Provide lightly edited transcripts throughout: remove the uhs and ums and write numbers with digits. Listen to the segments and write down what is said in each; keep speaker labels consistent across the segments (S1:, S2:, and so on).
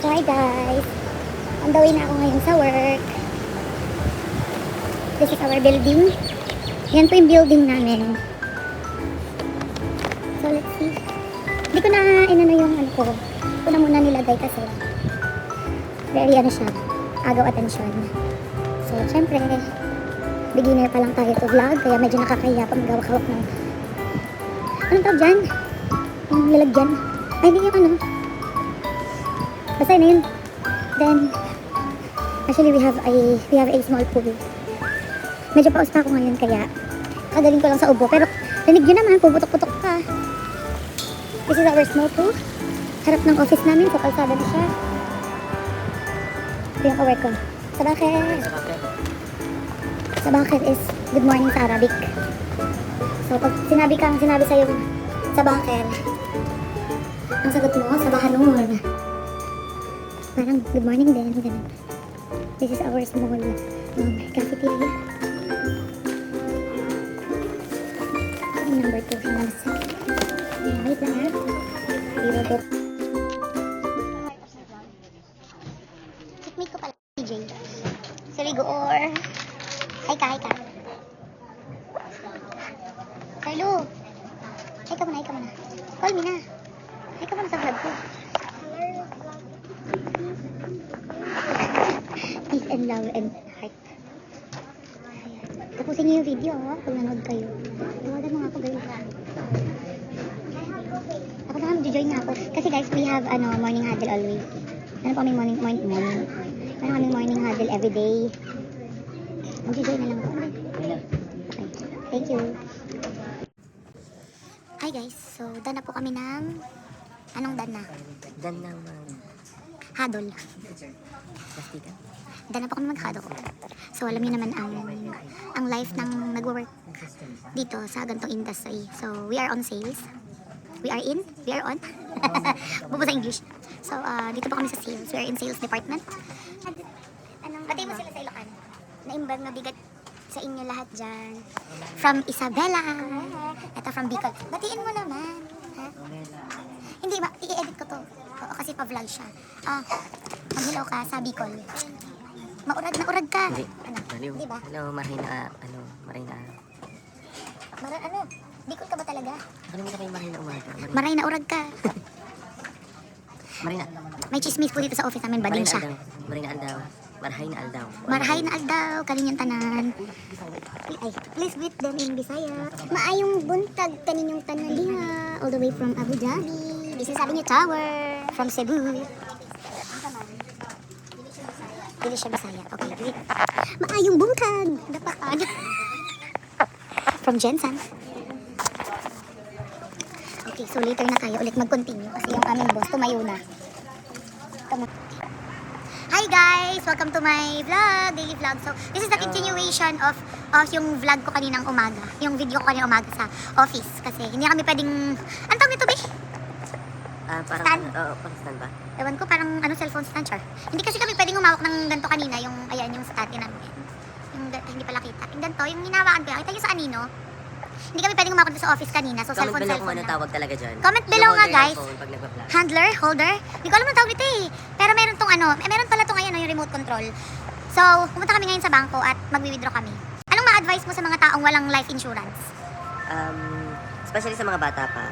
S1: So hi guys, on the way na ako ngayon sa work. This is our building. Yan po yung building namin. So let's see. Hindi ko na inano yung ano ko. Ito na muna nilagay kasi very ano siya, agaw attention. So syempre, beginner pa lang tayo to vlog, kaya medyo nakakahiya pa magawak-hawak ng anong tawag dyan? Yung lalagyan. Ay, hindi yung ano. Basta na yun. Then, actually we have a small pool. Medyo paus pa ako ngayon kaya kagaling ko lang sa ubo. Pero rinig yun naman, puputok-putok pa. This is our small pool. Harap ng office namin, so kalsada na siya. Ito yung kawork ko. Sabakit. Sabakit is good morning sa Arabic. So pag sinabi sa'yo sabakit, ang sagot mo, sabahanun. Parang good morning din, ganun. This is our small cafeteria. Number 2, wait lang ha. We will go. Checkmate ko pala, DJ. Si Rigor. Hi ka. Carlo. Hi ka muna. Call me na. Hi ka muna sa vlog ko. Peace and love and heart. Ayan. Tapusin niyo yung video ha, kung nanood kayo. Tawagan mo nga ako girl. Ako na mag-join na ako. Kasi guys, we have morning huddle always. Ano pa may morning huddle everyday. Mag-join na lang ako. Okay. Thank you. Hi guys, so done na po kami ng anong done na?
S2: Dan ng
S1: Huddle.
S2: plastika.
S1: Done na po kami mag-huddle. So alam niyo naman ang life ng nagwo-work dito sa gantong industry. So we are on sales. We are on. Bubo sa English. So dito po kami sa sales. We are in sales department. Batay mo sila sa Ilocano. Naimbag na bigat sa inyo lahat dyan. From Isabela. Ito from Bicol. Batiin mo naman. Ha? Hindi ba? I-edit ko to. Oo, kasi pa-vlog siya. Mag-hello ka sa Bicol. Maurad na urad ka.
S2: Hindi.
S1: Ano? Hindi ba?
S2: Hello, Marina.
S1: Bicol ka ba talaga?
S2: Nakalimutan ko yung Marina umaga.
S1: Maray na urad ka.
S2: Marina.
S1: May chismis po dito sa office namin. Bading siya.
S2: Marina Aldaw. Marhay na Aldaw.
S1: Marhay na aldaw. Kaninyong tanan. Ay, please greet them in Bisaya. Maayong buntag kaninyong tanan diha. All the way from Abu Dhabi. This is Avenue Tower. From Cebu. Dili siya Bisaya. Okay, great. Maayong buntag. Dapaan. From Jensen. Okay, so later na tayo ulit mag-continue kasi yung aming boss tumayo na. Hi guys! Welcome to my vlog, daily vlog. So, this is the continuation of yung vlog ko kaninang umaga. Yung video ko kaninang umaga sa office. Kasi hindi kami pwedeng... Ano tawag nito, be?
S2: Parang
S1: Stand?
S2: parang stand ba?
S1: Ewan ko, parang cellphone stand, char. Hindi kasi kami pwedeng humawak ng ganito kanina. Yung, ayan, yung stand namin. Yung hindi pala kita. Yung ganito, yung hinawakan ko. Kita nyo sa anino? Hindi kami pwedeng humawak sa office kanina. So,
S2: Comment below kung
S1: cellphone
S2: ano
S1: lang.
S2: tawag talaga dyan.
S1: Comment below nga, guys.
S2: Pag nagpa-vlog.
S1: Handler? Holder? Hindi ko alam ang tawag nito eh. Pero meron tong meron pala tong yung remote control. So, pumunta kami ngayon sa bangko at mag-withdraw kami. Anong ma-advise mo sa mga taong walang life insurance?
S2: Especially sa mga bata pa.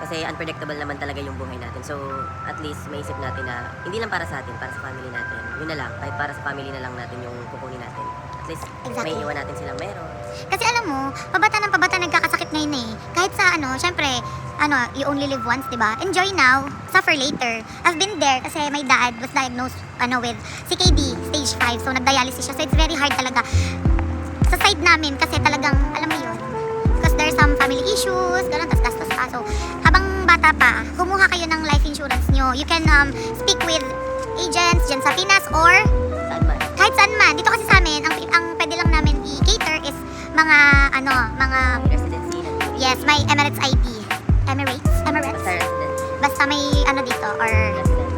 S2: Kasi unpredictable naman talaga yung buhay natin. So, at least maisip natin na hindi lang para sa atin, para sa family natin. Yun na lang. Kahit para sa family na lang natin yung kukunin natin. At least,
S1: Exactly.
S2: may iwan natin silang meron.
S1: Kasi alam mo, pabata nagkakasakit ngayon eh. Kahit sa syempre, you only live once, diba? Enjoy now, suffer later. I've been there kasi my dad was diagnosed with CKD, stage 5. So, nagdialysis siya. So, it's very hard talaga sa side namin kasi talagang, alam mo yun, because there's some family issues, gano'n, tas gastos pa. So, habang bata pa, kumuha kayo ng life insurance nyo. You can speak with agents dyan sa Pinas or
S2: Saan man?
S1: kahit saan man. Dito kasi sa amin, ang pwede lang namin i-cater is mga
S2: Residency na.
S1: yes, may Emirates IT. Emirates?
S2: Basta resident.
S1: Basta may dito, or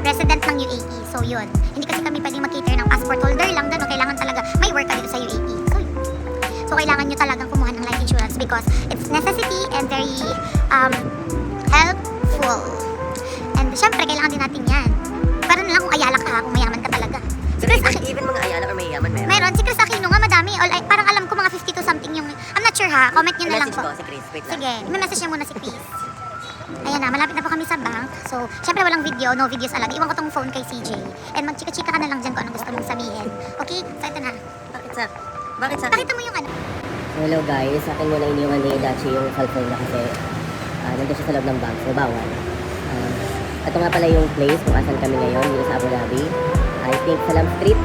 S1: resident ng UAE. So, yun. Hindi kasi kami pwedeng mag-cater ng passport holder lang. Gano'n, kailangan talaga may work ka dito sa UAE. So, yun. So, kailangan nyo talagang kumuha ng life insurance because it's necessity and very helpful. And syempre, kailangan din natin yan. Para na lang kung ayala
S2: message ko si Chris. Wait lang.
S1: Sige, i-message niya muna si Chris. Ayan na, malapit na po kami sa bank. So, syempre walang video, no videos alag. Iwan ko tong phone kay CJ. And magchika-chika ka na lang dyan kung anong gusto mong sabihin. Okay? So, ito na.
S2: Bakit sa
S1: Pakita mo yung ano.
S2: Hello guys, sa akin muna iniwan ni Dachi yung cellphone na kasi nandun siya sa loob ng bank, so bawal. Ito nga pala yung place kung asan kami ngayon, dito sa Abu Dhabi. I think Salam Street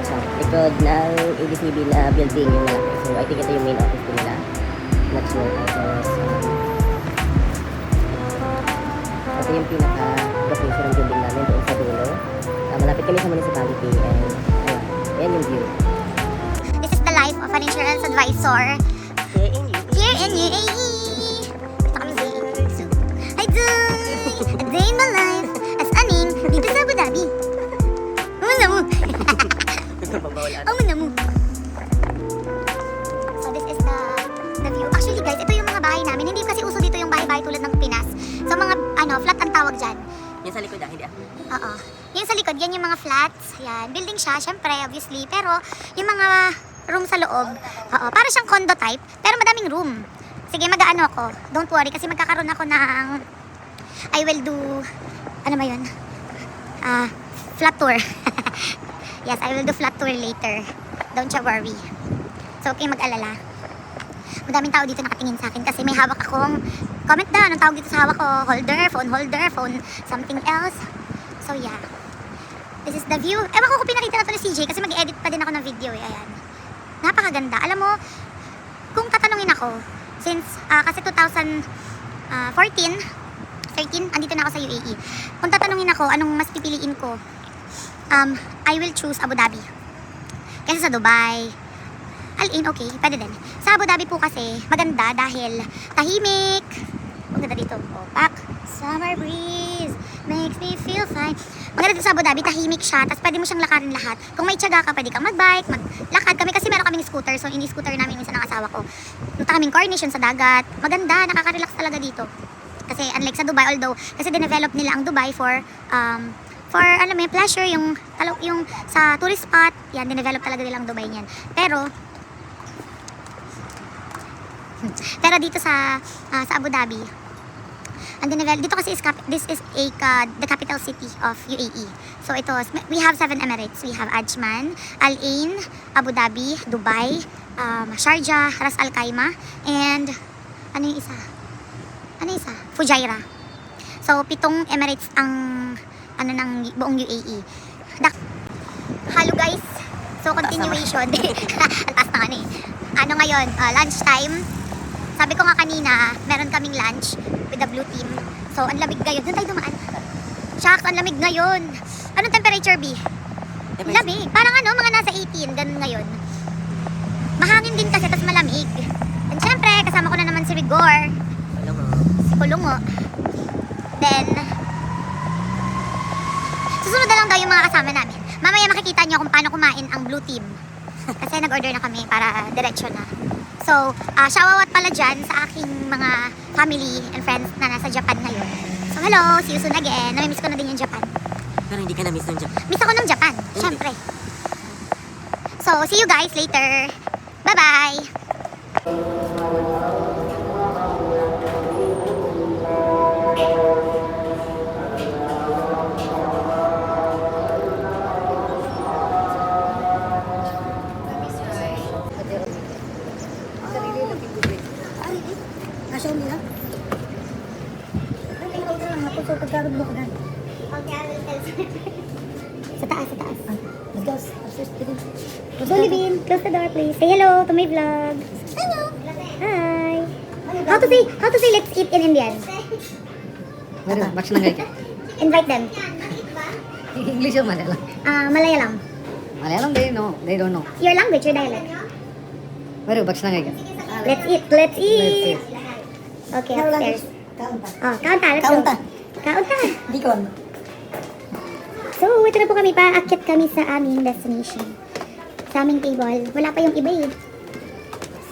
S2: siya. Likod ng ABCB na building yung malaki. So I think ito yung main office nila. Not sure. Tapos, ito yung pinaka-location ng building namin doon sa dulo. Malapit kami sa municipality and ayan yung view.
S1: This is the life of an insurance advisor here in UAE. Ito kami sa UAE. So, I do a day in my life as aning dito sa Abu Dhabi. Muna mo. Muna mo. So this is the view. Actually guys, ito yung mga bahay namin. Hindi kasi uso dito yung bahay-bahay tulad ng Pinas. So mga flat ang tawag dyan.
S2: Yung sa likod hindi
S1: Oo. Yung sa likod, yan yung mga flats. Yan. Building siya, syempre, obviously. Pero, yung mga room sa loob, para siyang condo type, pero madaming room. Sige, mag-ano ako. Don't worry, kasi magkakaroon ako ng, I will do, ano ba yun? Flat tour. Yes, I will do flat tour later. Don't you worry. So, okay mag-alala. Madaming tao dito nakatingin sa akin kasi may hawak akong, comment down, anong tawag dito sa hawak ko? Holder, phone, something else. So, yeah. This is the view. Ewan ko kung pinakita na ito ni CJ kasi mag-edit pa din ako ng video eh. Ayan. Napakaganda. Alam mo, kung tatanungin ako, since kasi 2014, 13, andito na ako sa UAE. Kung tatanungin ako, anong mas pipiliin ko, I will choose Abu Dhabi. Kasi sa Dubai, Al-Ain, okay, pwede din. Sa Abu Dhabi po kasi, maganda dahil tahimik. Ang ganda dito. Opak. Summer breeze makes me feel fine. Maganda dito sa Abu Dhabi, tahimik siya. Tapos pwede mo siyang lakarin lahat. Kung may tiyaga ka, pwede kang magbike, maglakad. Kami kasi meron kaming scooter. So, ini scooter namin minsan ng asawa ko. Punta kaming Corniche sa dagat. Maganda, nakaka-relax talaga dito. Kasi unlike sa Dubai, although, kasi dinevelop nila ang Dubai for alam mo yung pleasure, yung sa tourist spot, yan, dinevelop talaga nila ang Dubai niyan. Pero dito sa Abu Dhabi, dito kasi this is the capital city of UAE. So ito, we have 7 Emirates. We have Ajman, Al-Ain, Abu Dhabi, Dubai, Sharjah, Ras Al Khaimah, and ano yung isa? Fujairah. So 7 Emirates ang ng buong UAE. Hello guys. So continuation. Ang taas na ano ngayon, lunch time. Sabi ko nga kanina, meron kaming lunch with the blue team. So, ang lamig ngayon. Doon tayo dumaan. Shucks, ang lamig ngayon. Anong temperature, B? Lamig. Parang mga nasa 18. Ganun ngayon. Mahangin din kasi, tas malamig. And syempre, kasama ko na naman si Rigor. Si Kulungo. Then, susunod na lang daw yung mga kasama namin. Mamaya makikita nyo kung paano kumain ang blue team. Kasi nag-order na kami para diretsyo na. So, shoutout pala dyan sa aking mga family and friends na nasa Japan ngayon. So, hello! See you soon again. Namimiss ko na din yung Japan.
S2: Pero hindi ka na-miss ng Japan.
S1: Miss ako ng Japan, syempre. So, see you guys later. Bye-bye! Okay, I will tell you. Sa taas. Let's go. Upstairs. Go, Livin. Close the door, please. Say hello to my vlog. Hello. Hi. How to say let's eat in Indian?
S3: ഭക്ഷണം കഴിക്കാം
S1: Invite them.
S3: ഇംഗ്ലീഷോ മലയാളം
S1: Malayalam.
S3: Malayalam they don't know
S1: Your language, your dialect.
S3: വരൂ ഭക്ഷണം കഴിക്കാം
S1: Let's eat. Okay, upstairs. Kaunta. Let's go. Kaunta.
S3: Di ko ano.
S1: So, ito na po kami. Paakyat kami sa aming destination. Sa aming table. Wala pa yung iba eh.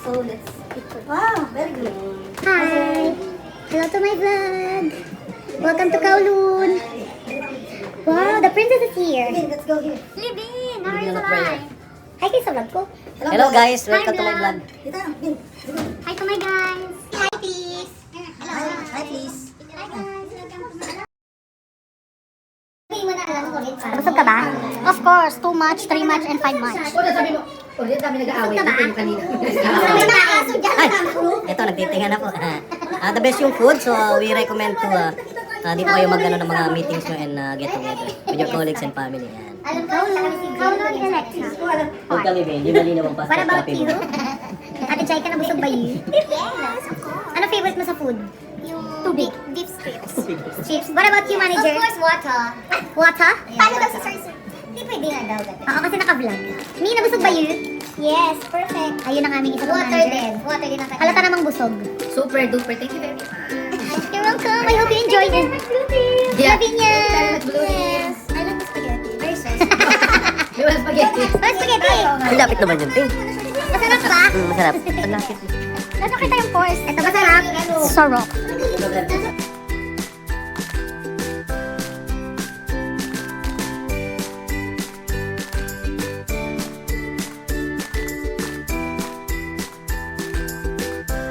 S3: So let's eat. Wow, very good.
S1: Hi! Hello to my vlog! Welcome to Kowloon! Wow, the princess is here!
S3: Let's go here.
S1: Livin! How are you alive? Hi kayo sa vlog ko.
S2: Hello guys, welcome to my vlog.
S3: Dito.
S1: Hi to my guys. Hi, please. Hello.
S3: Hi, please.
S1: Hi, guys. Welcome to my vlog. Hindi mo na alam ko rin pa. Busog ka ba? Of course. 2 much, 3 much, and 5 much.
S3: Sabi mo, ulit kami nag-aaway.
S1: Busog ka ba?
S3: Dito yung kanina.
S1: Sabi na aso dyan.
S2: Ito, nagtitingan na po. The best yung food, so we recommend to dito kayo mag-ano ng mga meetings nyo and get together with your colleagues and family. Yan.
S1: Alam ko, how long in Alexa?
S2: Huwag kami, Ben. Hindi mali naman pasta
S1: What
S2: at
S1: about
S2: coffee
S1: you?
S2: mo.
S1: Ate Chay ka na busog ba you? Yes, of course. Ano favorite mo sa food? Yung tubig. Beef strips. Chips. What about you, manager?
S3: Of course, water.
S1: Water?
S3: Paano daw si Sir? Hindi pwede nga daw.
S1: Oo, kasi naka-vlog. Mi, nabusog ba you?
S3: Yes, perfect.
S1: Ayun ang aming isang
S3: Water
S1: manager.
S3: din. Water din ang kanya.
S1: Halata namang busog.
S3: Super duper. Thank you very much.
S1: You're welcome. I hope you enjoyed it.
S3: Yeah.
S1: Sabi niya.
S3: Yes. I like the spaghetti. Very saucy. May walang spaghetti.
S1: Oh, spaghetti.
S2: Ang lapit naman yun, Ting.
S1: Masarap ba?
S2: Masarap. Ang lapit.
S1: Nasa kita yung force. Ito masarap. Sarap.